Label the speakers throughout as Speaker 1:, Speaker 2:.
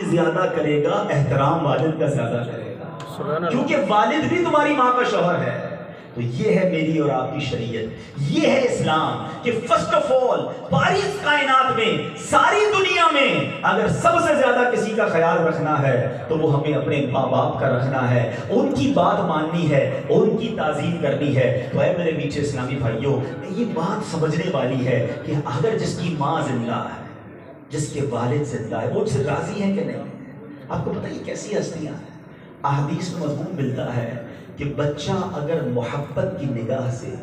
Speaker 1: زیادہ کرے گا احترام والد کا زیادہ کرے گا، کیونکہ والد بھی تمہاری ماں کا شوہر ہے۔ تو یہ ہے میری اور آپ کی شریعت، یہ ہے اسلام کہ فرسٹ آف آل پاری کائنات میں، ساری دنیا میں اگر سب سے زیادہ کسی کا خیال رکھنا ہے تو وہ ہمیں اپنے ماں باپ کا رکھنا ہے، ان کی بات ماننی ہے، ان کی تعظیم کرنی ہے۔ تو اے میرے میٹھے اسلامی بھائیوں، یہ بات سمجھنے والی ہے کہ اگر جس کی ماں زندہ ہے، جس کے والد زندہ ہے، وہ اس سے راضی ہے کہ نہیں؟ آپ کو پتہ یہ کیسی ہستیاں ہیں؟ احادیث میں مضمون ملتا ہے کہ بچہ اگر محبت کی نگاہ سے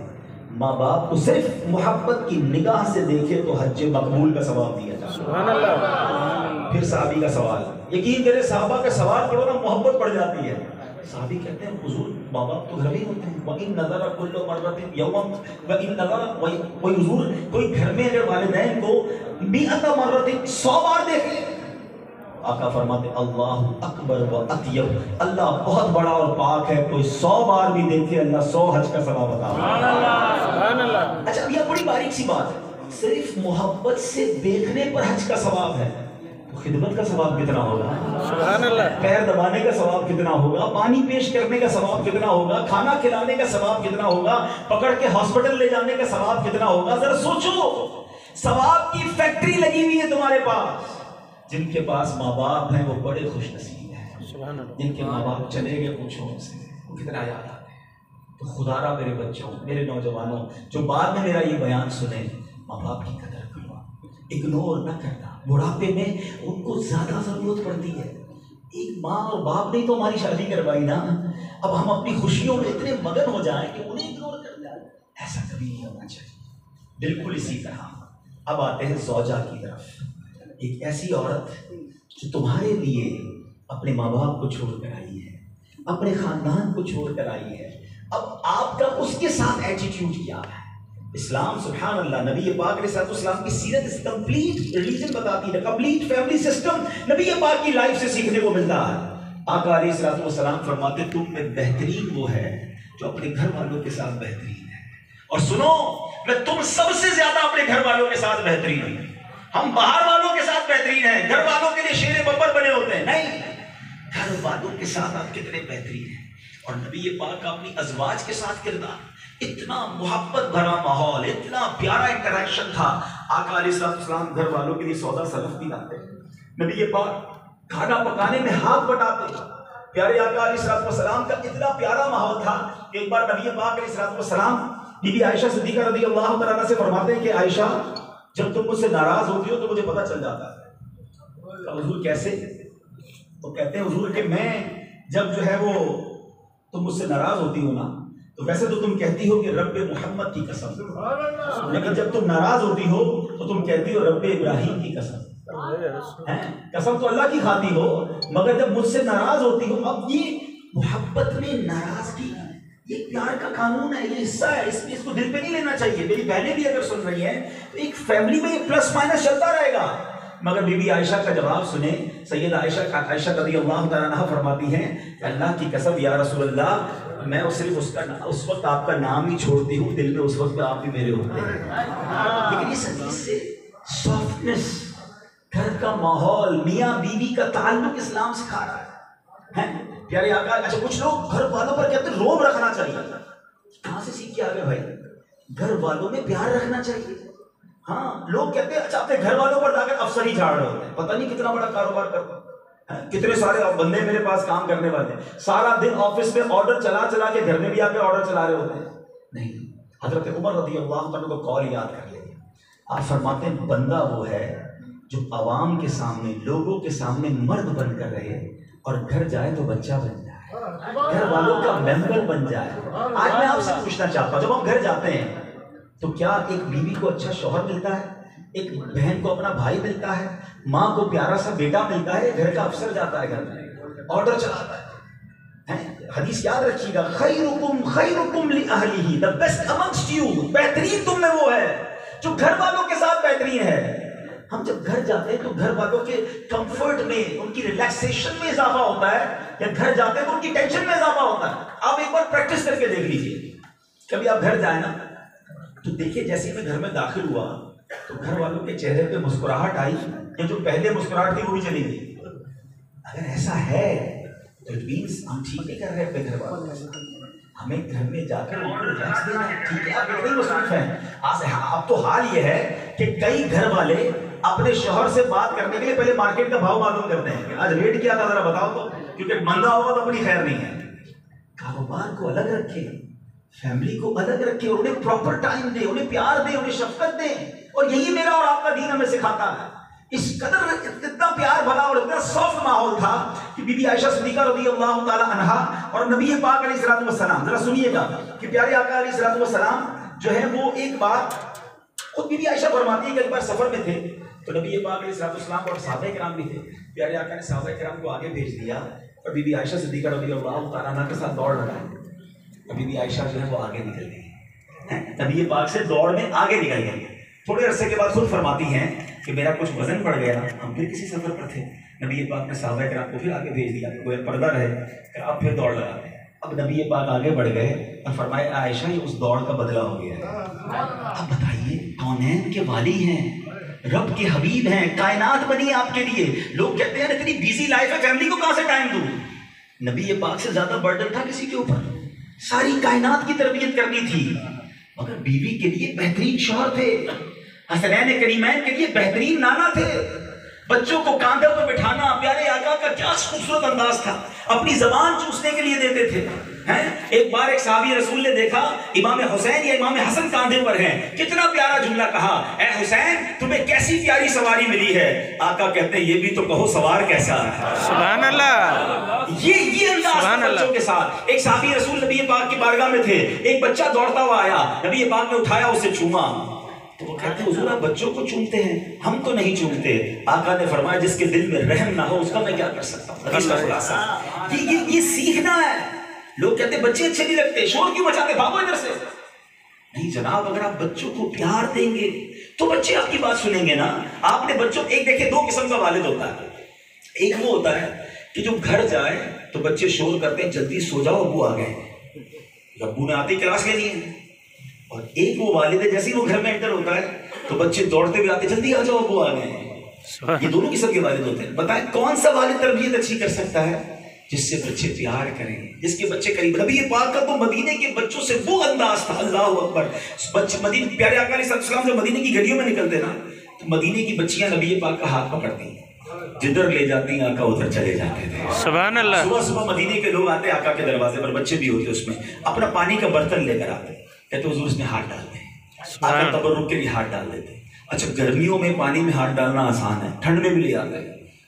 Speaker 1: ماں باپ کو صرف محبت کی نگاہ سے دیکھے تو حج مقبول کا ثواب دیا جاتا ہے۔ سبحان اللہ۔ پھر صحابی کا سوال، یقین کرے صحابہ کا سوال پڑھو نا محبت پڑ جاتی ہے۔ صحابی کہتے ہیں حضور ماں باپ تو گھر میں ہوتے ہیں، وَإِن نَظَرَ كُلُّ مَرَّةٍ يَوْمًا وَإِن نَظَرَ، کوئی حضور کوئی گھر میں اگر والدین کو 100 مرتين 100 بار دیکھے، آقا فرماتے اللہ اکبر و اطیب، اللہ بہت بڑا اور پاک ہے، کوئی 100 بار بھی دیکھے اللہ 100 حج کا ثواب عطا فرماتا ہے۔ اچھا یہ بڑی باریک سی بات ہے، صرف محبت سے دیکھنے پر حج کا ثواب ہے، تو خدمت کا ثواب کتنا ہوگا؟ سبحان اللہ۔ پیر دبانے کا ثواب کتنا ہوگا؟ پانی پیش کرنے کا ثواب کتنا ہوگا؟ کھانا کھلانے کا ثواب کتنا ہوگا؟ پکڑ کے ہاسپٹل لے جانے کا ثواب کتنا ہوگا؟ ذرا سوچو، ثواب کی فیکٹری لگی ہوئی ہے تمہارے پاس۔ جن کے پاس ماں باپ ہیں وہ بڑے خوش نصیب ہیں، جن کے ماں باپ چلے گئے پوچھو ان سے وہ کتنا یاد آتے ہیں۔ تو خدا را میرے بچوں، میرے نوجوانوں جو بعد میں میرا یہ بیان سنیں، ماں باپ کی قدر کرو، اگنور نہ کرنا۔ بڑھاپے میں ان کو زیادہ ضرورت پڑتی ہے، ایک ماں اور باپ نے تو ہماری شادی کروائی نا، اب ہم اپنی خوشیوں میں اتنے مگن ہو جائیں کہ انہیں اگنور کر جائیں، ایسا کبھی نہیں ہونا چاہیے۔ بالکل اسی طرح اب آتے ہیں زوجہ کی طرف، ایک ایسی عورت جو تمہارے لیے اپنے ماں باپ کو چھوڑ کر آئی ہے، اپنے خاندان کو چھوڑ کر آئی ہے، اب آپ کا اس کے ساتھ ایٹیٹیوڈ کیا ہے؟ اسلام سبحان اللہ، نبی پاک علیہ السلام کی سیرت اس کمپلیٹ ریلیجن بتاتی ہے، کمپلیٹ فیملی سسٹم نبی پاک کی لائف سے سیکھنے کو ملتا ہے۔ آقا علیہ السلام فرماتے تم میں بہترین وہ ہے جو اپنے گھر والوں کے ساتھ بہترین ہے، اور سنو میں تم سب سے زیادہ اپنے گھر والوں کے ساتھ بہترین ہوں۔ ہم باہر والوں کے ساتھ بہترین ہیں، گھر والوں کے لیے شیر ببر بنے ہوتے ہیں، نہیں، گھر والوں کے ساتھ آپ کتنے بہترین ہیں۔ اور نبی پاک کا اپنی ازواج کے ساتھ کردار، اتنا محبت بھرا ماحول، اتنا پیارا انٹریکشن تھا۔ آقا علیہ السلام گھر والوں کے لیے سودا سلف بھی لاتے، نبی پاک کھانا پکانے میں ہاتھ بٹاتے۔ پیارے آقا علیہ السلام کا اتنا پیارا ماحول تھا کہ ایک بار نبی پاک علیہ السلام بی بی عائشہ صدیقہ رضی اللہ تعالیٰ عنہ سے فرماتے ہیں کہ عائشہ جب تم مجھ سے ناراض ہوتی ہو تو مجھے پتہ چل جاتا ہے۔ حضور کیسے؟ تو کہتے ہیں حضور کہ میں جب جو ہے وہ تم مجھ سے ناراض ہوتی ہو نا، تو ویسے تو تم کہتی ہو کہ رب محمد کی قسم، لیکن جب تم ناراض ہوتی ہو تو تم کہتی ہو رب ابراہیم کی قسم۔ قسم تو اللہ کی کھاتی ہو، مگر جب مجھ سے ناراض ہوتی ہو، اب یہ محبت میں ناراضگی یہ پیار کا قانون ہے، یہ حصہ ہے، اس کو دل پہ نہیں لینا چاہیے۔ میری بہنیں بھی اگر سن رہی ہیں تو ایک فیملی میں یہ پلس مائنس چلتا رہے گا، مگر بی بی عائشہ کا جواب سنیں۔ سیدہ عائشہ رضی اللہ تعالیٰ عنہ فرماتی ہیں کہ اللہ کی قسم یا رسول اللہ، میں صرف اس وقت آپ کا نام ہی چھوڑتی ہوں، دل میں اس وقت آپ بھی میرے ہوتے ہیں۔ لیکن اس حدیث سے سافٹنس، گھر کا ماحول، میاں بیوی کا تعلق اسلام سکھا رہا ہے۔ پیارے آقا، اچھا کچھ لوگ گھر والوں پر کہتے ہیں روب رکھنا چاہیے، کہاں سے سیکھ کے آ گئے بھائی؟ گھر والوں میں پیار رکھنا چاہیے۔ ہاں لوگ کہتے ہیں اچھا اپنے گھر والوں پر جا کر افسر ہی جھاڑ رہے ہوتے ہیں، پتہ نہیں کتنا بڑا کاروبار کرتے ہیں، کتنے سارے بندے میرے پاس کام کرنے والے ہیں، سارا دن آفس میں آرڈر چلا کے گھر میں بھی آ کے آرڈر چلا رہے ہوتے ہیں۔ نہیں، حضرت عمر رضی اللہ عنہ کو قول یاد کر لیں، آپ فرماتے ہیں بندہ وہ ہے جو عوام کے سامنے، لوگوں کے سامنے مرد بن کر رہے اور گھر جائے تو بچہ بن جائے، گھر والوں کا ممبر بن جائے۔ آج میں آپ سے پوچھنا چاہتا ہوں، جب ہم گھر جاتے ہیں تو کیا ایک بیوی کو اچھا شوہر ملتا ہے، ایک بہن کو اپنا بھائی ملتا ہے، ماں کو پیارا سا بیٹا ملتا ہے، گھر کا افسر جاتا ہے گھر میں آرڈر چلاتا ہے؟ حدیث یاد رکھیے گا، خیرکم لأہلہ، the best amongst you، بہترین تم میں وہ ہے جو گھر والوں کے ساتھ بہترین ہے۔ ہم جب گھر جاتے ہیں تو گھر والوں کے کمفرٹ میں، ان کی ریلیکسیشن میں اضافہ ہوتا ہے، یا گھر جاتے ہیں تو ان کی ٹینشن میں اضافہ ہوتا ہے۔ آپ ایک بار پریکٹس کر کے دیکھ لیجئے، کبھی آپ گھر جائیں نا تو دیکھیے جیسے میں گھر میں داخل ہوا تو گھر والوں کے چہرے پہ مسکراہٹ آئی، یا جو پہلے مسکراہٹ تھی وہ بھی چلی گئی، اگر ایسا ہے تو اٹ مینس ہم ٹھیک نہیں کر رہے اپنے گھر والوں سے. ہمیں گھر میں جا کر ان کو ریلیکس دینا ہے. ٹھیک ہے آپ اتنے مصروف ہیں. اب تو حال یہ ہے کہ کئی گھر والے اپنے شوہر سے بات کرنے کے لیے پہلے مارکیٹ کا بھاؤ معلوم کرتے ہیں کہ آج ریٹ کیا تھا ذرا بتاؤ تو, کیونکہ مندہ ہوگا تو اپنی خیر نہیں ہے. کاروبار کو الگ رکھیں, فیملی کو الگ رکھیں, اور انہیں پراپر ٹائم دیں, انہیں پیار دیں, انہیں شفقت دیں. اور یہی میرا اور آپ کا دین ہمیں سکھاتا ہے. اس قدر اتنا پیار بھلا اور اتنا سافٹ ماحول تھا کہ بی بی عائشہ صدیقہ رضی اللہ تعالی عنہا اور نبی پاک علیہ الصلوۃ والسلام, ذرا سنیے گا کہ پیارے آقا علیہ الصلوۃ والسلام جو ہے وہ ایک بار خود بی بی عائشہ فرماتی ہے کہ ایک بار سفر میں تھے تو نبی پاک علیہ الصلوۃ والسلام اور صحابہ کرام بھی تھے. پیارے آقا نے صحابہ کرام کو آگے بھیج دیا اور بی بی عائشہ صدیقہ رضی اللہ تعالی عنہا کے ساتھ دوڑ لگائی. بی بی عائشہ جو ہے وہ آگے نکل گئی, نبی پاک سے دوڑ میں آگے نکل گئی. تھوڑے عرصے کے بعد خود فرماتی ہیں کہ میرا کچھ وزن بڑھ گیا, ہم پھر کسی سفر پر تھے, نبی پاک نے صحابہ کرام کو پھر آگے بھیج دیا کہ کوئی پردہ رہے کہ آپ پھر دوڑ لگاتے ہیں. اب نبی پاک آگے بڑھ گئے اور فرمایا عائشہ یہ اس دوڑ کا بدلہ ہو گیا ہے. اب بتائیے, کونین کے والی ہیں, رب کے حبیب ہیں, کائنات بنی آپ کے لیے. لوگ کہتے ہیں اتنی بیزی لائف ہے, فیملی کو کہاں سے ٹائم دوں. نبی پاک سے زیادہ برڈن تھا کسی کے اوپر, ساری کائنات کی تربیت کرنی تھی, مگر بیوی کے لیے بہترین شوہر تھے, حسنین کریمین کے لیے بہترین نانا تھے. بچوں کو کاندھے پر بٹھانا پیارے آقا کا کیا خوبصورت انداز تھا, اپنی زبان چوسنے کے لیے دیتے تھے. ایک بار ایک صحابی رسول نے دیکھا امام حسین یا امام حسن کاندھے پر ہیں, کتنا پیارا جملہ کہا, اے حسین تمہیں کیسی پیاری سواری ملی ہے. آقا کہتے ہیں یہ بھی تو کہو سوار کیسا ہے. سبحان اللہ. یہ انداز بچوں کے ساتھ. ایک صحابی رسول نبی پاک کی بارگاہ میں تھے, ایک بچہ دوڑتا ہوا آیا, نبی پاک نے اٹھایا, اسے چوما. تو وہ کہتے ہیں حضور آپ بچوں کو چومتے ہیں, ہم تو نہیں چومتے. آقا نے فرمایا جس کے دل میں رحم نہ ہو اس کا میں کیا کر سکتا ہوں. اس کا خلاصہ یہ سیکھنا ہے. لوگ کہتے ہیں بچے اچھے نہیں لگتے, شور کیوں مچاتے, بھاگو ادھر سے. نہیں جناب, اگر آپ بچوں کو پیار دیں گے تو بچے آپ کی بات سنیں گے نا. آپ نے بچوں, ایک دیکھیں دو قسم کا والد ہوتا ہے. ایک وہ ہوتا ہے کہ جو گھر جائے تو بچے شور کرتے ہیں جلدی سو جاؤ ابو آ گئے, ابو نے آتے کلاس لینی ہے. اور ایک وہ والد ہے جیسے وہ گھر میں انٹر ہوتا ہے تو بچے دوڑتے ہوئے آتے جلدی آ جاؤ ابو آ گئے. یہ دونوں قسم کے والد ہوتے ہیں. بتائیں کون سا والد تربیت اچھی کر سکتا ہے؟ جس سے بچے پیار کریں, جس کے بچے قریب. نبی پاک کا تو مدینے کے بچوں سے وہ انداز تھا, اللہ اکبر. مدینے پیارے آقا علیہ السلام جب مدینے کی گلیوں میں نکلتے نا تو مدینے کی بچیاں نبی پاک کا ہاتھ پکڑتی, جدھر لے جاتی آقا ادھر چلے جاتے تھے. سبحان اللہ. صبح صبح مدینے کے لوگ آتے آقا کے دروازے پر, بچے بھی ہوتے اس میں, اپنا پانی کا برتن لے کر آتے, کہتے حضور اس میں ہاتھ ڈال دیں. آقا تبرک کے لیے ہاتھ ڈال دیتے. اچھا گرمیوں میں پانی میں ہاتھ ڈالنا آسان ہے, ٹھنڈ میں بھی لے آتے.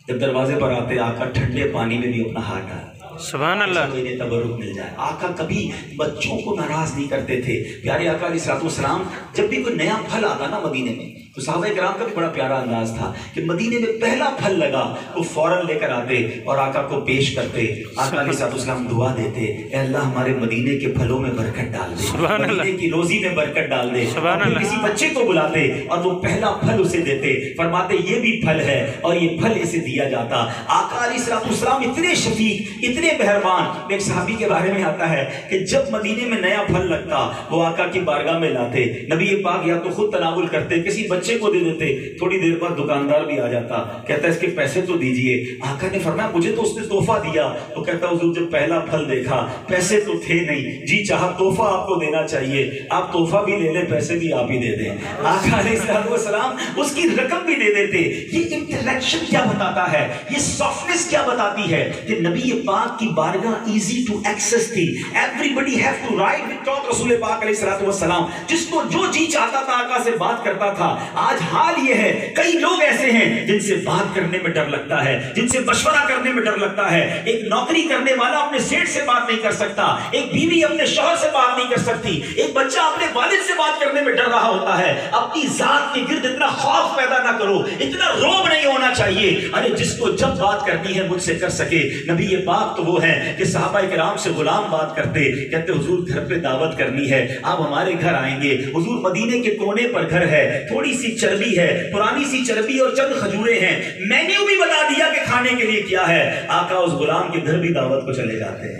Speaker 1: جب دروازے پر آتے آقا ٹھنڈے پانی میں بھی اپنا ہاتھ ڈال, سبحان اللہ, انہیں تبرک مل جائے. آقا کبھی بچوں کو ناراض نہیں کرتے تھے. پیارے آقا علیہ الصلوۃ والسلام جب بھی کوئی نیا پھل آتا نا مدینے میں تو صحابہ کرام کا بھی بڑا پیارا انداز تھا کہ مدینے میں پہلا پھل لگا وہ فوراً لے کر آتے اور آقا کو پیش کرتے. آقا علیہ الصلوۃ والسلام دعا دیتے, اے اللہ ہمارے مدینے کے پھلوں میں برکت ڈال دے, مدینے کی روزی میں برکت ڈال دے. کسی بچے کو بلاتے اور وہ پہلا پھل اسے دیتے, فرماتے یہ بھی پھل ہے اور یہ پھل اسے دیا جاتا. آقا علیہ الصلوۃ والسلام اتنے شفیق, اتنے مہربان. ایک صحابی کے بارے میں آتا ہے کہ جب مدینے میں نیا پھل لگتا وہ آقا کی بارگاہ میں لاتے, نبی پاک یا تو خود تناول کرتے, کسی بچے کو دے دیتے. تھوڑی دیر بعد دکاندار بھی آ جاتا, کہتا اس کے پیسے تو دیجئے. آقا نے فرمایا مجھے تو اس نے تحفہ دیا. تو کہتا حضور جب پہلا پھل دیکھا پیسے تو تھے نہیں, جی چاہا تحفہ آپ کو دینا چاہیے, آپ تحفہ بھی لے لیں پیسے بھی آپ ہی دے دیں. آقا علیہ السلام اس کی رقم بھی دے دیتے. یہ انٹریکشن کیا بتاتا ہے, یہ سافٹنس کیا بتاتی ہے کہ نبی پاک کی بارگاہ ایزی ٹو ایکسس تھی. Every have to right with talk رسول پاک علیہ الصلوۃ والسلام, جس کو جو جی چاہتا تھا آقا سے بات کرتا تھا. آج حال یہ ہے کئی لوگ ایسے ہیں جن سے بات کرنے میں ڈر لگتا ہے, جن سے مشورہ کرنے میں ڈر لگتا ہے. ایک نوکری کرنے والا اپنے سیٹ سے بات نہیں کر سکتا, ایک بیوی اپنے شوہر سے بات نہیں کر سکتی, ایک بچہ اپنے والد سے بات کرنے میں ڈر رہا ہوتا ہے. اپنی ذات کے گرد اتنا خوف پیدا نہ کرو, اتنا روب نہیں ہونا چاہیے. ارے جس کو جب بات کرنی ہے مجھ سے کر سکے. نبی پاک تو وہ ہے کہ صحابہ کرام سے غلام بات کرتے, کہتے حضور گھر پہ دعوت کرنی ہے, آپ ہمارے گھر آئیں گے. حضور مدینے کے کونے پر گھر ہے, تھوڑی سی چربی ہے, پرانی سی چربی اور چند کھجوریں ہیں, مینیو بھی بتا دیا کہ کھانے کے لیے کیا ہے. آقا اس غلام کے گھر بھی دعوت کو چلے جاتے ہیں.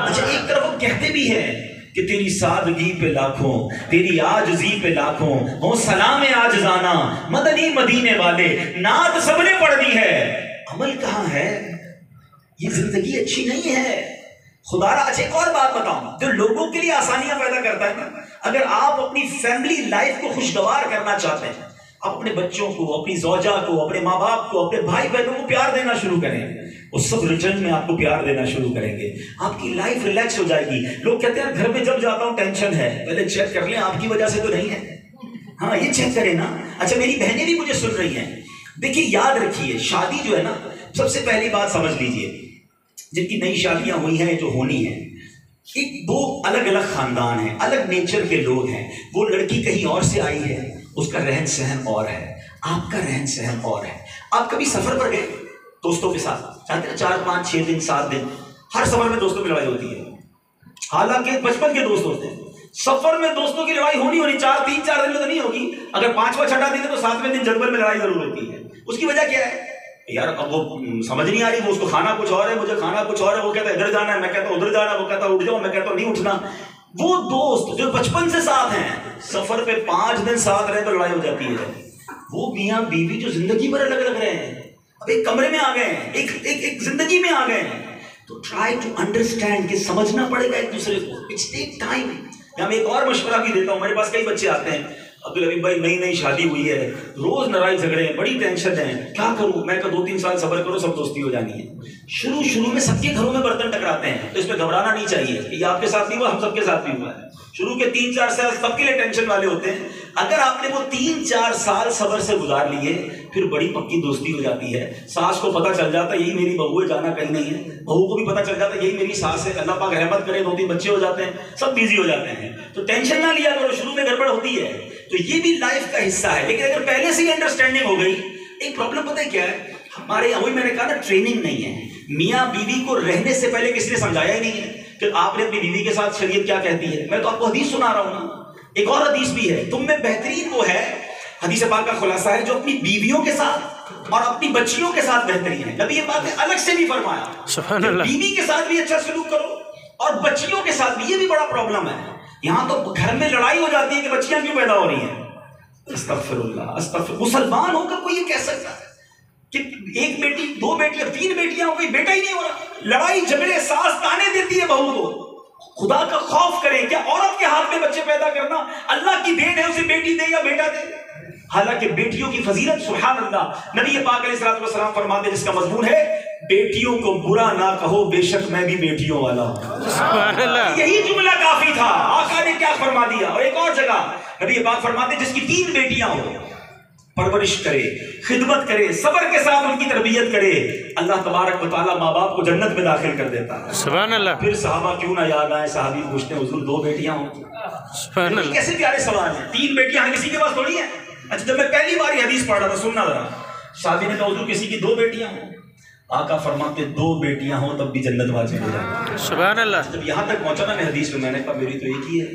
Speaker 1: اچھا ایک طرف وہ کہتے بھی ہیں کہ تیری سادگی پہ لاکھوں, تیری عاجزی پہ لاکھوں, ہو سلام عاجزانہ مدنی مدینے والے, نعت سب نے پڑھ دی ہے. عمل کہاں ہے؟ یہ زندگی اچھی نہیں ہے. خدا را اچھا ایک اور بات بتاؤں جو لوگوں کے لیے آسانیاں پیدا کرتا ہے نا. اگر آپ اپنی فیملی لائف کو خوشگوار کرنا چاہتے ہیں، آپ اپنے بچوں کو، اپنی زوجہ کو، اپنے ماں باپ کو، اپنے بھائی بہنوں کو پیار دینا شروع کریں، وہ سب ریٹرن میں آپ کو پیار دینا شروع کریں گے. آپ کی لائف ریلیکس ہو جائے گی. لوگ کہتے ہیں گھر میں جب جاتا ہوں ٹینشن ہے. پہلے چیک کر لیں آپ کی وجہ سے تو نہیں ہے. ہاں یہ چیک کریں نا. اچھا میری بہنیں بھی مجھے سن رہی ہیں. دیکھیے یاد رکھیے شادی جو ہے نا، سب سے پہلی بات سمجھ لیجئے، جن کی نئی شادیاں ہوئی ہیں جو ہونی ہیں، ایک دو الگ الگ خاندان ہیں، الگ نیچر کے لوگ ہیں. وہ لڑکی کہیں اور سے آئی ہے، اس کا رہن سہن اور ہے، آپ کا رہن سہن اور ہے. آپ کبھی سفر پر گئے دوستوں کے ساتھ، چاہتے ہیں 4 5 6 دن 7 دن، ہر سفر میں دوستوں کی لڑائی ہوتی ہے. حالانکہ بچپن کے دوست ہوتے ہیں، سفر میں دوستوں کی لڑائی ہونی 3 4 دن میں تو نہیں ہوگی. اگر 5واں 6واں دن ہے تو 7ویں دن جنگل میں لڑائی ضرور ہوتی ہے. اس کی وجہ کیا ہے یار؟ اب وہ سمجھ نہیں آ رہی، وہ اس کو کھانا کچھ اور ہے، مجھے کھانا کچھ اور ہے. وہ کہتا ہے ادھر جانا ہے، میں کہتا ہوں ادھر جانا ہے. وہ کہتا ہے اٹھ جاؤ، میں کہتا ہوں نہیں اٹھنا. وہ دوست جو بچپن سے ساتھ ہیں، سفر پہ 5 دن ساتھ رہے تو لڑائی ہو جاتی ہے. وہ میاں بیوی جو زندگی بھر الگ الگ رہے ہیں، اب ایک کمرے میں آ گئے ہیں، ایک زندگی میں آ گئے ہیں، تو ٹرائی ٹو انڈرسٹینڈ کہ سمجھنا پڑے گا ایک دوسرے کو. It's take time. میں ایک اور مشورہ بھی دیتا ہوں. میرے پاس کئی بچے آتے ہیں، عبدالحبیب بھائی نئی شادی ہوئی ہے، روز لڑائی جھگڑے ہیں، بڑی ٹینشن ہے، کیا کروں؟ میں کہ 2 3 سال صبر کرو، سب دوستی ہو جانی ہے. شروع میں سب کے گھروں میں برتن ٹکراتے ہیں، تو اس میں گھبرانا نہیں چاہیے کہ یہ آپ کے ساتھ نہیں ہوا، ہم سب کے ساتھ بھی ہوا ہے. شروع کے 3 4 سال سب کے لیے ٹینشن والے ہوتے ہیں. اگر آپ نے وہ 3 4 سال صبر سے گزار لیے، پھر بڑی پکی دوستی ہو جاتی ہے. ساس کو پتہ چل جاتا ہے یہی میری بہو ہے، جانا کہیں نہیں ہے. بہو کو بھی پتہ چل جاتا ہے یہی میری ساس ہے، اللہ پاک رحمت کرے، 2 3 بچے ہو جاتے ہیں، سب بیزی ہو جاتے ہیں. تو ٹینشن نہ لیا کرو، شروع میں گڑبڑ ہوتی ہے تو یہ بھی لائف کا حصہ ہے. لیکن اگر پہلے سے ہی انڈرسٹینڈنگ ہو گئی، ایک پرابلم پتہ ہے کیا ہے ہمارے یہاں؟ وہی میں نے کہا نا، ٹریننگ نہیں ہے. میاں بیوی کو رہنے سے پہلے کسی نے سمجھایا ہی نہیں ہے کہ آپ نے اپنی بیوی کے ساتھ شریعت کیا کہتی ہے. میں تو آپ کو حدیث سنا رہا ہوں نا. ایک اور حدیث بھی ہے، تم میں بہترین وہ ہے، حدیث پاک کا خلاصہ ہے، جو اپنی بیویوں کے ساتھ اور اپنی بچیوں کے ساتھ بہترین ہے. نبی یہ بات الگ سے بھی فرمایا، سبحان اللہ، بیوی کے ساتھ بھی اچھا سلوک کرو اور بچیوں کے ساتھ بھی. یہ بھی بڑا پرابلم ہے. یہاں تو گھر میں لڑائی ہو جاتی ہے کہ بچیاں کیوں پیدا ہو رہی ہیں. استغفر اللہ، استغفر. مسلمان ہو کر کوئی یہ کہہ سکتا ہے کہ 1 بیٹی 2 بیٹیاں 3 بیٹیاں ہو گئی، بیٹا ہی نہیں ہو رہا؟ لڑائی جھگڑے، ساس تانے دیتی ہے بہو کو. خدا کا خوف کریں. کیا عورت کے ہاتھ میں بچے پیدا کرنا اللہ کی دین ہے؟ اسے بیٹی دے یا بیٹا دے. حالانکہ بیٹیوں کی فضیلت سبحان اللہ، نبی پاک علیہ الصلوۃ والسلام فرماتے ہیں، جس کا مضمون ہے بیٹیوں کو برا نہ کہو، بے شک میں بھی بیٹیوں والا ہوں. سبحان اللہ. یہی جملہ کافی تھا. آقا نے کیا فرما دیا. اور ایک اور جگہ نبی پاک فرماتے ہیں، جس کی 3 بیٹیاں ہو، پرورش کرے، خدمت کرے، صبر کے ساتھ ان کی تربیت کرے، اللہ تبارک و تعالیٰ ماں باپ کو جنت میں داخل کر دیتا ہے. سبحان اللہ. پھر صحابہ کیوں نہ یاد آئے، صحابی پوچھتے ہیں حضور 2 بیٹیاں ہوں. سبحان اللہ. کیسے پیارے سوال ہیں. 3 بیٹیاں کسی کے پاس تھوڑی ہیں. اچھا جب میں پہلی بار یہ حدیث پڑھ رہا تھا، سننا ذرا، صحابی نے کہا حضور کسی کی 2 بیٹیاں ہوں. آقا فرماتے 2 بیٹیاں ہوں تب بھی جنت واجب ہو جائے. سبحان اللہ. جب یہاں تک پہنچا نا میں حدیث میں نے کہا میری تو ایک ہی ہے.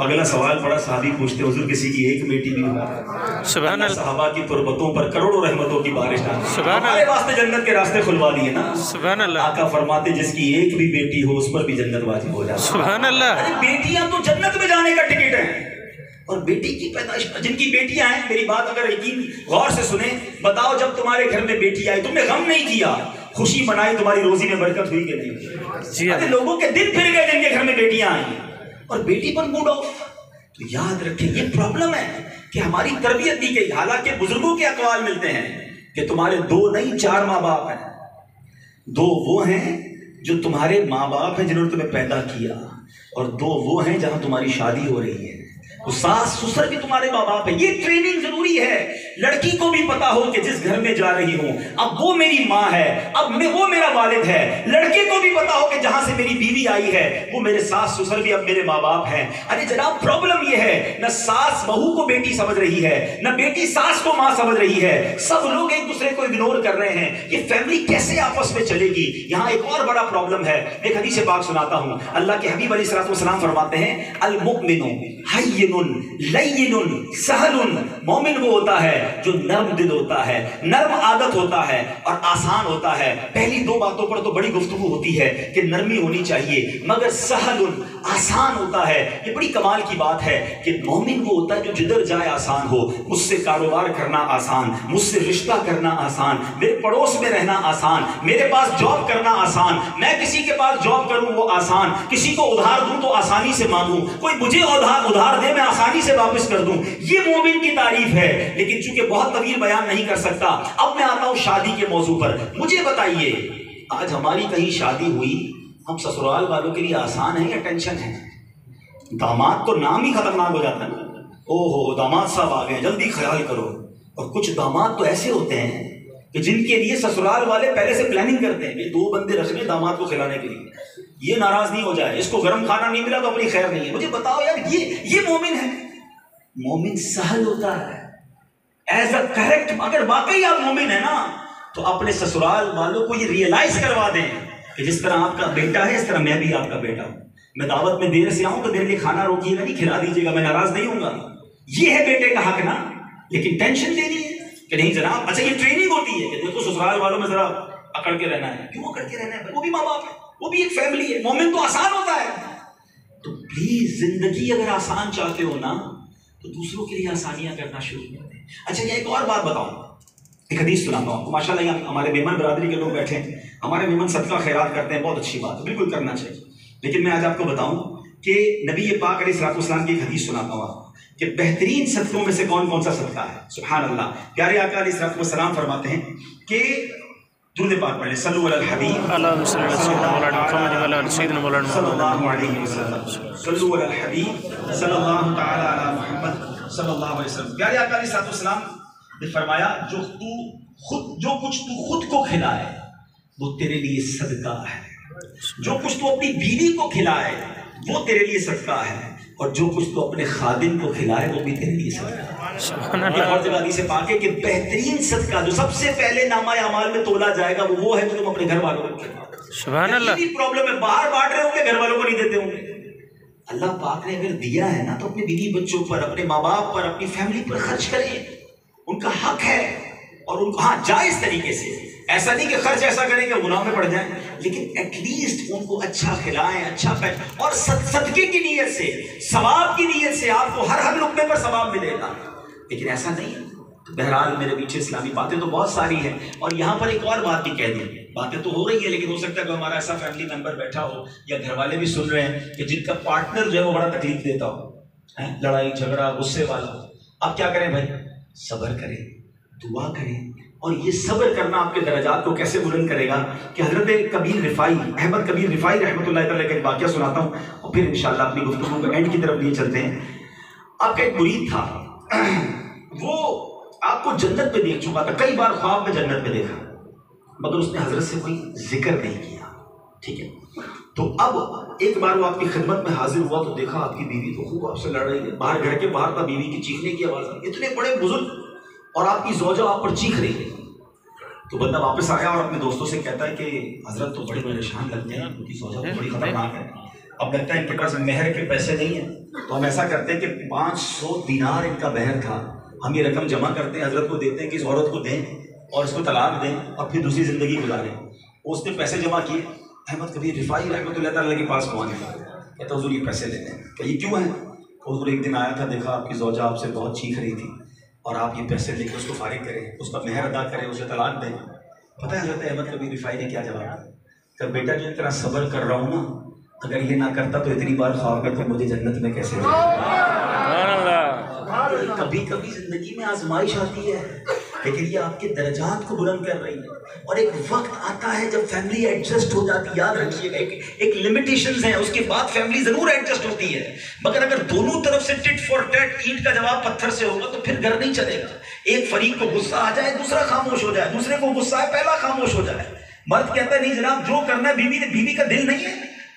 Speaker 1: اگلا سوال پڑا، صحابی پوچھتے حضور کسی کی 1 بیٹی بھی ہوا. سبحان اللہ. صحابہ کی تربتوں پر کروڑوں رحمتوں کی بارش ڈالی، ہمارے واسطے جنت کے راستے کھلوا دیے نا. سبحان اللہ. آقا فرماتے جس کی 1 بھی بیٹی ہو اس پر بھی جنت واجب ہو جائے. سبحان اللہ. ارے بیٹیاں تو جنت میں جانے کا ٹکٹ ہے. اور بیٹی کی پیدائش، جن کی بیٹیاں ہیں، میری بات اگر یقین غور سے سنیں، بتاؤ جب تمہارے گھر میں بیٹی آئی تم نے غم نہیں کیا، خوشی منائی، تمہاری روزی میں برکت ہوئی کہ نہیں؟ ارے لوگوں کے دل پھر گئے جن کے گھر میں بیٹیاں آئی اور بیٹی پر موڈ آف. تو یاد رکھیں یہ پرابلم ہے کہ ہماری تربیت دی گئی. حالانکہ بزرگوں کے اقوال ملتے ہیں کہ تمہارے 2 نہیں 4 ماں باپ ہیں. 2 وہ ہیں جو تمہارے ماں باپ ہیں جنہوں نے تمہیں پیدا کیا، اور 2 وہ ہیں جہاں تمہاری شادی ہو رہی ہے. تو ساس سسر بھی تمہارے ماں باپ ہیں. یہ ٹریننگ ضروری ہے. لڑکی کو بھی پتا ہو کہ جس گھر میں جا رہی ہوں اب وہ میری ماں ہے، اب وہ میرا والد ہے. لڑکے کو بھی پتا ہو کہ جہاں سے میری بیوی آئی ہے وہ میرے ساس سسر بھی اب میرے ماں باپ ہیں. ارے جناب پرابلم یہ ہے، نہ ساس بہو کو بیٹی سمجھ رہی ہے، نہ بیٹی ساس کو ماں سمجھ رہی ہے. سب لوگ ایک دوسرے کو اگنور کر رہے ہیں. یہ فیملی کیسے آپس میں چلے گی؟ یہاں ایک اور بڑا پرابلم ہے. ایک حدیث پاک سناتا ہوں. اللہ کے حبیب علیہ الصلوۃ والسلام فرماتے ہیں، المؤمن حی ہینٌ لینٌ سہلٌ، مومن وہ ہوتا ہے جو نرم دل ہوتا ہے، نرم عادت ہوتا ہے اور آسان ہوتا ہے۔ پہلی دو باتوں پر تو بڑی گفتگو ہوتی ہے کہ نرمی ہونی چاہیے، مگر سہلٌ آسان ہوتا ہے۔ یہ بڑی کمال کی بات ہے کہ مومن وہ ہوتا ہے جو جدھر جائے آسان ہو۔ مجھ سے کاروبار کرنا آسان، مجھ سے رشتہ کرنا آسان، میرے پڑوس میں رہنا آسان، میرے پاس جاب کرنا آسان، میں کسی کے پاس جاب کروں وہ آسان، کسی کو ادھار دوں تو آسانی سے مانگوں، کوئی مجھے ادھار دے میں آسانی سے واپس کر دوں۔ یہ مومن کی تعریف ہے۔ لیکن چونکہ بہت طویل بیان نہیں کر سکتا، اب میں آتا ہوں شادی کے موضوع پر۔ مجھے بتائیے، آج ہماری کہیں شادی ہوئی، ہم سسرال والوں کے لیے آسان ہے یا ٹینشن ہے؟ داماد تو نام ہی خطرناک ہو جاتا ہے، اوہو داماد صاحب آ گئے جلدی خیال کرو۔ اور کچھ داماد تو ایسے ہوتے ہیں کہ جن کے لیے سسرال والے پہلے سے پلاننگ کرتے ہیں کہ 2 بندے رکھنے داماد کو کھلانے کے لیے، یہ ناراض نہیں ہو جائے، اس کو گرم کھانا نہیں ملا تو اپنی خیر نہیں ہے۔ مجھے بتاؤ یار، یہ مومن ہے؟ مومن سہل ہوتا ہے ایز اے کریکٹ۔ اگر واقعی آپ مومن ہیں نا تو اپنے سسرال والوں کو یہ ریئلائز کروا دیں کہ جس طرح آپ کا بیٹا ہے اس طرح میں بھی آپ کا بیٹا ہوں۔ میں دعوت میں دیر سے آؤں تو میرے لیے کھانا روکیے گا نہیں، کھلا دیجیے گا، میں ناراض نہیں ہوں گا۔ یہ ہے بیٹے کا حق نا۔ لیکن ٹینشن دے دی ہے کہ نہیں جناب، اچھا یہ ٹریننگ ہوتی ہے کہ دیکھو سسرال والوں میں ذرا اکڑ کے رہنا ہے۔ کیوں اکڑ کے رہنا ہے؟ وہ بھی ماں باپ ہے، وہ بھی ایک فیملی ہے۔ مومن تو آسان ہوتا ہے۔ تو پلیز زندگی اگر آسان چاہتے ہو نا تو دوسروں کے لیے آسانیاں کرنا شروع کر دیں۔ اچھا یہ ایک اور بات بتاؤں، ایک حدیث سناتا ہوں۔ ماشاء اللہ یہاں ہمارے میمن برادری کے لوگ بیٹھے ہیں، ہمارے میمن صدقہ خیرات کرتے ہیں، بہت اچھی بات ہے، بالکل کرنا چاہیے۔ لیکن میں آج آپ کو بتاؤں کہ نبی پاک علیہ الصلوۃ والسلام کی ایک حدیث سناتا ہوں آپ کہ بہترین صدقوں میں سے کون کون سا صدقہ ہے۔ سبحان اللہ، پیارے آقا علیہ الصلوۃ والسلام فرماتے ہیں کہ درود پاک پڑھ لیں، صلو علی الحبیب اللہم صل علی سیدنا مولانا محمد صلی اللہ علیہ وسلم، صلو علی الحبیب صلی اللہ تعالی علی محمد صلی اللہ علیہ وسلم۔ پیارے آقا علیہ الصلوۃ والسلام نے فرمایا جو کچھ تو خود کو کھلائے وہ تیرے لیے صدقہ ہے، جو کچھ تو اپنی بیوی کو کھلائے وہ تیرے لیے صدقہ ہے، اور جو کچھ تو اپنے خادم کو کھلائے وہ بھی تیرے لیے صدقہ ہے۔ ایک اور جگہ حدیث پاک ہے کہ بہترین صدقہ جو سب سے پہلے نامہ اعمال میں تولا جائے گا وہ ہے جو تم اپنے گھر والوں کو کھلاؤ۔ سبحان اللہ۔ یہ پرابلم ہے، باہر بانٹ رہے ہوں گے، گھر والوں کو نہیں دیتے ہوں گے۔ اللہ پاک نے اگر دیا ہے نا تو اپنے بیوی بچوں پر، اپنے ماں باپ پر، اپنی فیملی پر خرچ کریں، ان کا حق ہے، اور ان کو ہاں جائز طریقے سے، ایسا نہیں کہ خرچ ایسا کریں کہ گناہ میں پڑ جائیں، لیکن ایٹ لیسٹ ان کو اچھا کھلائیں، اچھا پہنائیں، اور صدقے کی نیت سے، ثواب کی نیت سے آپ کو ہر لقمے پر ثواب ملے گا۔ لیکن ایسا نہیں ہے۔ بہرحال میرے پیچھے اسلامی باتیں تو بہت ساری ہیں، اور یہاں پر ایک اور بات بھی کہہ دیں، باتیں تو ہو رہی ہے لیکن ہو سکتا ہے کہ ہمارا ایسا فیملی ممبر بیٹھا ہو یا گھر والے بھی سن رہے ہیں کہ جن کا پارٹنر جو ہے وہ بڑا تکلیف دیتا ہو، لڑائی جھگڑا غصے والا ہو۔ اب کیا کریں بھائی؟ صبر کریں، دعا کریں، اور یہ صبر کرنا آپ کے درجات کو کیسے بلند کرے گا کہ حضرت کبیر رفاعی، احمد کبیر رفاعی رحمۃ اللہ تعالیٰ کا ایک واقعہ سناتا ہوں اور پھر انشاءاللہ اپنی گفتگو کو اینڈ کی طرف لیے چلتے ہیں۔ آپ کا ایک مرید تھا، وہ آپ کو جنت میں دیکھ چکا تھا، کئی بار خواب میں جنت میں دیکھا، مگر اس نے حضرت سے کوئی ذکر نہیں کیا، ٹھیک ہے؟ تو اب ایک بار وہ آپ کی خدمت میں حاضر ہوا تو دیکھا آپ کی بیوی تو خوب آپ سے لڑ رہی ہے، باہر گھر کے باہر تھا، بیوی کی چیخنے کی آواز آئی، اتنے بڑے بزرگ اور آپ کی زوجہ آپ پر چیخ رہی ہے۔ تو بندہ واپس آیا اور اپنے دوستوں سے کہتا ہے کہ حضرت تو بڑے پریشان لگتے ہیں، ان کی زوجہ تو بڑی خطرناک ہے، اب لگتا ہے ان کے پاس مہر کے پیسے نہیں ہیں، تو ہم ایسا کرتے ہیں کہ 500 دینار ان کا مہر تھا، ہم یہ رقم جمع کرتے ہیں، حضرت کو دیتے ہیں کہ اس عورت کو دیں اور اس کو طلاق دیں اور پھر دوسری زندگی گزاریں۔ اس نے پیسے جمع کیے، احمد کبیر رفاعی رحمۃ اللہ تعالیٰ کے پاس پہنچ گیا، کہتا حضور یہ پیسے لیتے ہیں، کہ یہ کیوں ہے؟ حضور ایک دن آیا تھا، دیکھا آپ کی زوجہ آپ سے بہت چیخ رہی تھی اور آپ یہ پیسے لے کے اس کو فارغ کریں، اس کا مہر ادا کریں، اسے طلاق دیں۔ پتہ ہے حضرت احمد کبیر رفاعی نے کیا جواب دیا؟ کہ بیٹا جو طرح صبر کر رہا ہوں نا، اگر یہ نہ کرتا تو اتنی بار خواب میں تو مجھے جنت میں کیسے کبھی کبھی زندگی میں آزمائش آتی ہے لیکن یہ آپ کے درجات کو بلند کر رہی ہے، اور ایک وقت آتا ہے جب فیملی ایڈجسٹ ہو جاتی ہے، یاد رکھیے گا ایک لمیٹیشنز ہیں، اس کے بعد فیملی ضرور ایڈجسٹ ہوتی ہے، مگر اگر دونوں طرف سے ٹٹ فور ٹیٹ، اینٹ کا جواب پتھر سے ہوگا تو پھر گھر نہیں چلے گا۔ ایک فریق کو غصہ آ جائے دوسرا خاموش ہو جائے، دوسرے کو غصہ ہے پہلا خاموش ہو جائے۔ مرد کہتا ہے نہیں جناب جو کرنا ہے، بیوی کا دل نہیں ہے،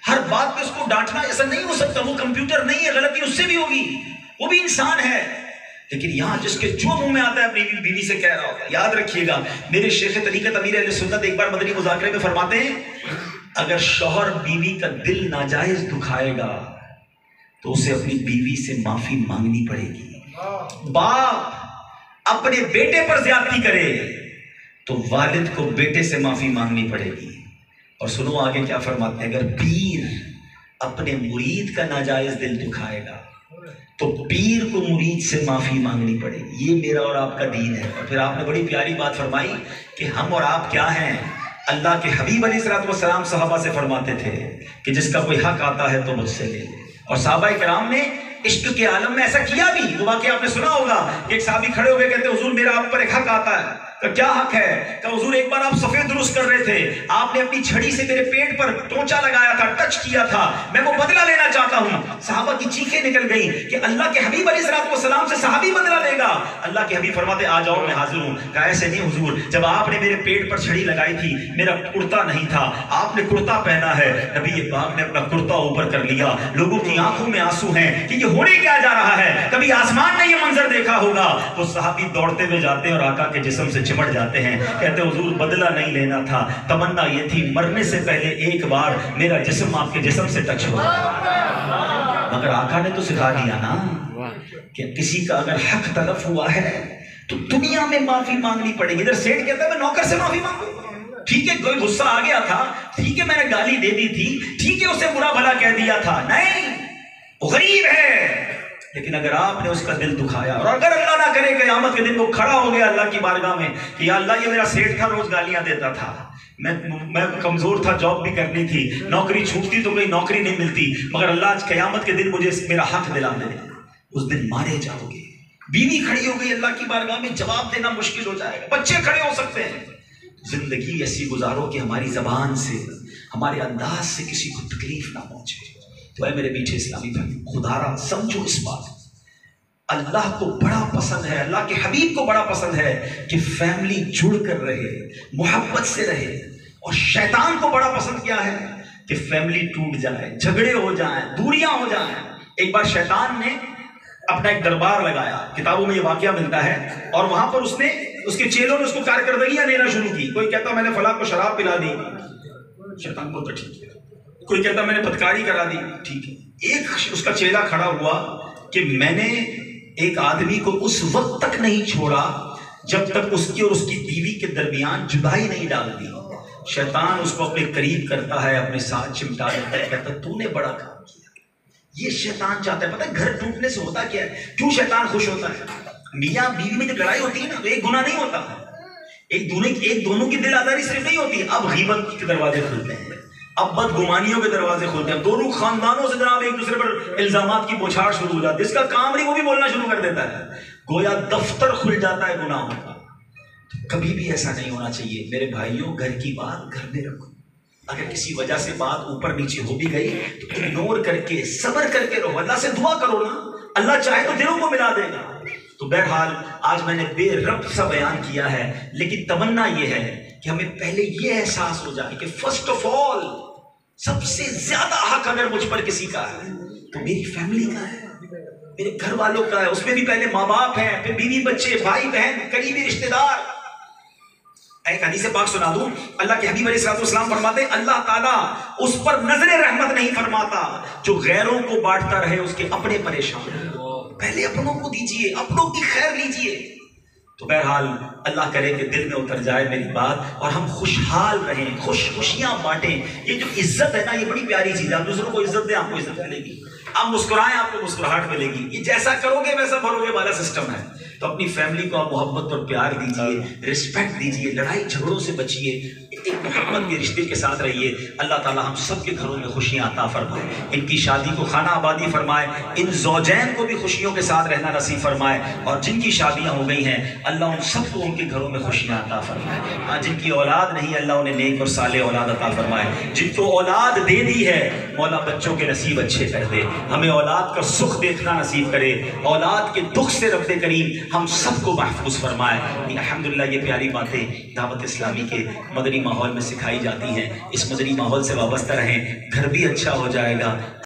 Speaker 1: ہر بات پہ اس کو ڈانٹنا ایسا نہیں ہو سکتا، وہ کمپیوٹر نہیں ہے، غلطی اس سے بھی ہوگی، وہ بھی انسان ہے، لیکن یہاں جس کے جو منہ میں آتا ہے اپنی بیوی سے کہہ رہا ہوتا ہے۔ یاد رکھیے گا میرے شیخ طریقت امیر اہل سنت ایک بار مدنی مذاکرے میں فرماتے ہیں اگر شوہر بیوی کا دل ناجائز دکھائے گا تو اسے اپنی بیوی سے معافی مانگنی پڑے گی۔ باپ اپنے بیٹے پر زیادتی کرے تو والد کو بیٹے سے معافی مانگنی پڑے گی۔ اور سنو آگے کیا فرماتے ہیں، اگر پیر اپنے مرید کا ناجائز دل دکھائے گا تو پیر کو مرید سے معافی مانگنی پڑے گی۔ یہ میرا اور آپ کا دین ہے۔ اور پھر آپ نے بڑی پیاری بات فرمائی کہ ہم اور آپ کیا ہیں؟ اللہ کے حبیب علیہ السلام صحابہ سے فرماتے تھے کہ جس کا کوئی حق آتا ہے تو مجھ سے لے لے، اور صحابہ کرام نے عشق کے عالم میں ایسا کیا بھی۔ تو واقعہ آپ نے سنا ہوگا کہ ایک صحابی کھڑے ہو گئے کہتے حضور میرا آپ پر ایک حق آتا ہے۔ کہ کیا حق ہے؟ کہ حضور ایک بار آپ سفید درست کر رہے تھے، آپ نے اپنی چھڑی سے میرے پیٹ پر ٹونچا لگایا تھا، ٹچ کیا تھا، میں وہ بدلہ لینا چاہتا ہوں۔ صحابہ کی چیخیں نکل گئیں کہ اللہ کے حبیب علیہ السلام سے صحابی بدلہ لے گا۔ اللہ کے حبیب فرماتے آ جاؤ میں حاضر ہوں۔ کہا ایسے نہیں حضور، جب آپ نے میرے پیٹ پر چھڑی لگائی تھی میرا کرتا نہیں تھا، آپ نے کرتا پہنا ہے۔ نبی پاک نے اپنا کرتا اوپر کر لیا، لوگوں کی آنکھوں میں آنسو ہیں کہ یہ ہونے کیا جا رہا ہے، کبھی آسمان نے یہ منظر دیکھا ہوگا۔ وہ صحابی دوڑتے ہوئے جاتے ہیں اور آقا کے جسم سے چمٹ جاتے ہیں، کہتے حضور بدلہ نہیں لینا تھا، تمنا یہ تھی مرنے سے پہلے ایک بار میرا جسم آپ کے جسم سے ٹچ ہو۔ مگر آقا نے تو سکھا دیا نا کہ کسی کا اگر حق تلف ہوا ہے تو دنیا میں معافی مانگنی پڑے گی۔ ادھر سیٹ کہتا ہے میں نوکر سے معافی مانگوں، ٹھیک ہے کوئی غصہ آ گیا تھا، ٹھیک ہے میں نے گالی دے دی تھی، ٹھیک ہے اسے برا بھلا کہہ دیا تھا، نہیں وہ غریب ہے، لیکن اگر آپ نے اس کا دل دکھایا، اور اگر اللہ نہ کرے قیامت کے دن وہ کھڑا ہو گیا اللہ کی بارگاہ میں کہ یا اللہ یہ میرا سیٹ تھا، روز گالیاں دیتا تھا، میں کمزور تھا، جاب بھی کرنی تھی، نوکری چھوٹتی تو کوئی نوکری نہیں ملتی، مگر اللہ آج قیامت کے دن مجھے میرا حق دلا دے، اس دن مارے جاؤ گے۔ بیوی کھڑی ہو گئی اللہ کی بارگاہ میں، جواب دینا مشکل ہو جائے گا، بچے کھڑے ہو سکتے ہیں۔ زندگی ایسی گزارو کہ ہماری زبان سے، ہمارے انداز سے کسی کو تکلیف نہ پہنچے۔ تو اے میرے میٹھے اسلامی بھائی، خدا را سمجھو اس بات، اللہ کو بڑا پسند ہے، اللہ کے حبیب کو بڑا پسند ہے کہ فیملی جڑ کر رہے، محبت سے رہے، اور شیطان کو بڑا پسند کیا ہے کہ فیملی ٹوٹ جائے، جھگڑے ہو جائیں، دوریاں ہو جائیں۔ ایک بار شیطان نے اپنا ایک دربار لگایا، کتابوں میں یہ واقعہ ملتا ہے، اور وہاں پر اس کے چیلوں نے اس کو کارکردگیاں دینا شروع کی۔ کوئی کہتا میں نے فلاں کو شراب پلا دی، شیطان کو تو ٹھیک ہے، کوئی کہتا میں نے بدکاری کرا دی، ٹھیک ہے۔ ایک اس کا چیلا کھڑا ہوا کہ میں نے ایک آدمی کو اس وقت تک نہیں چھوڑا جب تک اس کی اور اس کی بیوی کے درمیان جدائی نہیں ڈال دی۔ شیطان اس کو اپنے قریب کرتا ہے، اپنے ساتھ چمٹا لیتا ہے، کہتا تو نے بڑا کام کیا۔ یہ شیطان چاہتا ہے، پتہ ہے گھر ٹوٹنے سے ہوتا کیا ہے، کیوں شیطان خوش ہوتا ہے؟ میاں بیوی میں جب لڑائی ہوتی ہے نا تو ایک گناہ نہیں ہوتا، ایک دونوں کی دل آزاری صرف نہیں ہوتی، اب غیبت کے دروازے کھلتے ہیں، اب بدگمانیوں کے دروازے کھلتے ہیں، دونوں خاندانوں سے جناب ایک دوسرے پر الزامات کی بوچھاڑ شروع ہو جاتی ہے، اس کا کام نہیں وہ بھی بولنا شروع کر دیتا ہے، گویا دفتر کھل جاتا ہے گناہوں کا۔ کبھی بھی ایسا نہیں ہونا چاہیے میرے بھائیوں، گھر کی بات گھر میں رکھو، اگر کسی وجہ سے بات اوپر نیچے ہو بھی گئی تو اگنور کر کے صبر کر کے رہو، اللہ سے دعا کرو نا، اللہ چاہے تو دلوں کو ملا دے گا۔ تو بہرحال آج میں نے بے ربط سا بیان کیا ہے، لیکن تمنا یہ ہے کہ ہمیں پہلے یہ احساس ہو جائے کہ فرسٹ آف آل سب سے زیادہ حق اگر مجھ پر کسی کا ہے تو میری فیملی کا ہے، میرے گھر والوں کا ہے، اس میں بھی پہلے ماں باپ ہیں، پھر بیوی بچے، بھائی بہن، قریبی رشتہ دار۔ ایک حدیث پاک سنا دوں، اللہ کے حبیب علیہ السلام فرماتے ہیں اللہ تعالیٰ اس پر نظر رحمت نہیں فرماتا جو غیروں کو بانٹتا رہے اس کے اپنے پریشان ہیں۔ پہلے اپنوں کو دیجئے، اپنوں کی خیر لیجئے۔ تو بہرحال اللہ کرے کہ دل میں اتر جائے میری بات اور ہم خوشحال رہیں، خوشیاں بانٹیں۔ یہ جو عزت ہے نا یہ بڑی پیاری چیز ہے، آپ دوسروں کو عزت دیں آپ کو عزت ملے گی، آپ مسکرائیں آپ کو مسکراہٹ ملے گی، یہ جیسا کرو گے ویسا بھرو گے والا سسٹم ہے۔ تو اپنی فیملی کو آپ محبت اور پیار دیجئے، رسپیکٹ دیجئے، لڑائی جھگڑوں سے بچیے، ایک محبت کے رشتے کے ساتھ رہیے۔ اللہ تعالیٰ ہم سب کے گھروں میں خوشیاں عطا فرمائے، ان کی شادی کو خانہ آبادی فرمائے، ان زوجین کو بھی خوشیوں کے ساتھ رہنا نصیب فرمائے، اور جن کی شادیاں ہو گئی ہیں اللہ ان سب کو ان کے گھروں میں خوشیاں عطا فرمائے۔ جن کی اولاد نہیں اللہ انہیں نیک اور صالح اولاد عطا فرمائے، جن کو اولاد دے دی ہے مولا بچوں کے نصیب اچھے کر دے، ہمیں اولاد کا سکھ دیکھنا نصیب کرے، اولاد کے دکھ سے رب کریم ہم سب کو محفوظ فرمائے۔ الحمدللہ یہ پیاری باتیں دعوت اسلامی کے مدنی ماحول میں سکھائی جاتی ہیں، اس مدنی ماحول سے وابستہ رہیں، گھر بھی اچھا ہو جائے گا۔